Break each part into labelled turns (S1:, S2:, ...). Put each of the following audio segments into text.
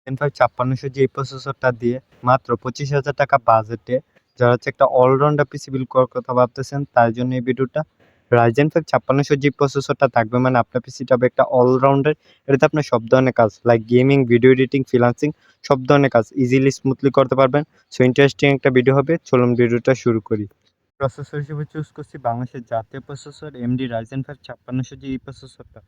S1: Ryzen 5 5600 যে প্রসেসরটা দিয়ে মাত্র 25,000 টাকা বাজেটে যারা হচ্ছে একটা অলরাউন্ডার পিসি বিল্ড করার কথা ভাবতেছেন তার জন্য এই ভিডিওটা। Ryzen 5 5600 যে প্রসেসরটা থাকবে মানে আপনার পিসিটা হবে একটা অলরাউন্ডার। এটাতে আপনার সব ধরনের কাজ like gaming, video editing, freelancing সব ধরনের কাজ ইজিলি স্মুথলি করতে পারবেন। সো ইন্টারেস্টিং একটা ভিডিও হবে। চলুন ভিডিওটা শুরু করি। প্রসেসর হিসেবে চুজ করছি বাংলাদেশের জাতীয় প্রসেসর AMD Ryzen 5 5600 যে এই প্রসেসরটা।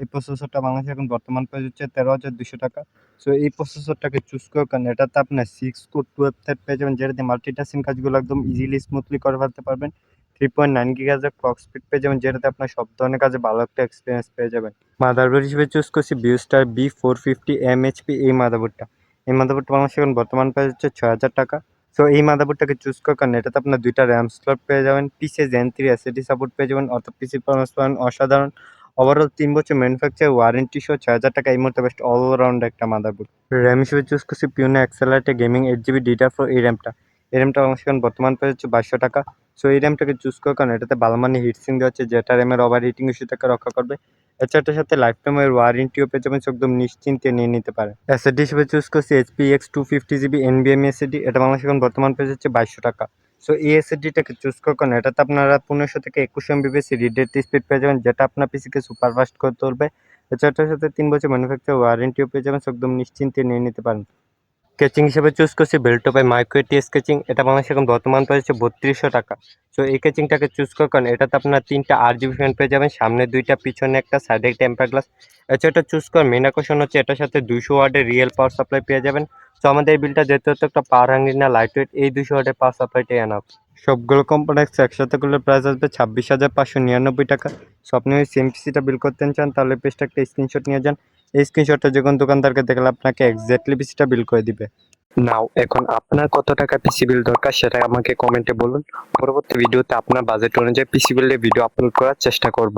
S1: এই প্রসেসরটা বাংলাদেশে এখন বর্তমান প্রাইস হচ্ছে 13,200 টাকা। সো এই প্রসেসরটাকে চুজ করার কারণে এটাতে আপনার 6 কোর 12 থ্রেড পেয়ে যাবেন, যেটাতে মাল্টিটাস্কিং কাজগুলো একদম ইজিলি স্মুথলি করে ফেলতে পারবেন। 3.9 গিগাহার্টজের ক্লক স্পিড পেয়ে যাবেন, যেটাতে আপনার সব ধরনের কাজে ভালো একটা এক্সপিরিয়েন্স পেয়ে যাবেন। মাদারবোর্ড হিসেবে চুজ করছি বিউস্টার B450 MHP এই মাদারবোর্ডটা। এই মাদারবোর্ডটা বাংলাদেশে এখন বর্তমান প্রাইস হচ্ছে 6,000 টাকা। সো এই মাদারবোর্ডটাকে চুজ করার কারণে এটাতে আপনার 2টা RAM স্লট পেয়ে যাবেন, PCIe Gen 3 SSD সাপোর্ট পেয়ে যাবেন, অর্থাৎ পিসি পারফরম্যান্স পাবেন অসাধারণ। ওভারঅল 3 বছর ম্যানুফ্যাকচার ওয়ারেন্টি সহ 6,000 টাকা এই মুহূর্তে বেস্ট অলরাউন্ড একটা মাদারবোর্ড। র্যাম হিসেবে চুজ করছি পিউনো অ্যাক্সেলারেটেড গেমিং 8GB DDR4 এই র্যামটা। এই র্যামটা বাংলাদেশে এখন বর্তমান প্রাইস হচ্ছে 2200 টাকা। সো এই র্যামটাকে চুজ করার কারণে এটাতে ভালো মানের হিটসিং দেওয়া হচ্ছে, যেটা র্যামের ওভার হিটিং ইস্যু থেকে রক্ষা করবে। এছাড়া এটার সাথে লাইফ টাইমের ওয়ারেন্টিও পেয়ে যাবেন, একদম নিশ্চিন্তে নিয়ে নিতে পারেন। এসএসডি হিসেবে চুজ করছি HP X250GB NVMe SSD। এটা বাংলাদেশে এখন বর্তমান প্রাইস হচ্ছে 2200 টাকা। সো এই এসএসডিটাকে চুজ করার কারণে এটাতে আপনারা 1500 থেকে 2100 MB/s রিড রেট স্পিড পেয়ে যাবেন, যেটা আপনার পিসিকে সুপার ফাস্ট করে তুলবে। এছাড়া এটার সাথে 3 বছর ম্যানুফ্যাকচার ওয়ারেন্টিও পেয়ে যাবেন, একদম নিশ্চিন্তে নিয়ে নিতে পারেন। স্কেচিং হিসেবে চুজ করছি বেলটপের মাইক্রো টি স্কেচিং। এটা বাংলাদেশে এখন বর্তমান প্রাইস হচ্ছে 3200 টাকা। সো এই কেচিংটাকে চুজ করার কারণে এটাতে আপনার 3টা RGB ফ্যান পেয়ে যাবেন, সামনে 2টা, পিছনে একটা, সাইডে একটা টেম্পার গ্লাস। এছাড়া এটা চুজ করার মেন আকর্ষণ হচ্ছে এটার সাথে 200 ওয়াটের রিয়েল পাওয়ার সাপ্লাই পেয়ে যাবেন। সো আমাদের এই বিলটা যেতে হতো একটা পাওয়ার হাঙ্গি না লাইট ওয়েট, এই 200 ওয়াটের পাওয়ার সাপ্লাইটাই এনাফ। সবগুলো কম্পোনেন্টস একসাথে করলে প্রাইস আসবে 26,599 টাকা। সো আপনি ওই সেম পিসিটা বিল করতে চান তাহলে পেজটা একটা স্ক্রিনশট নিয়ে যান। এই স্ক্রিনশটটা যে কোনো দোকানদারকে দেখলে আপনাকে এক্স্যাক্টলি পিসিটা বিল করে দিবে। নাও এখন আপনার কত টাকা পিসি বিল দরকার সেটা আমাকে কমেন্টে বলুন। পরবর্তী ভিডিওতে আপনার বাজেট অনুযায়ী পিসি বিলের ভিডিও আপলোড করার চেষ্টা করব।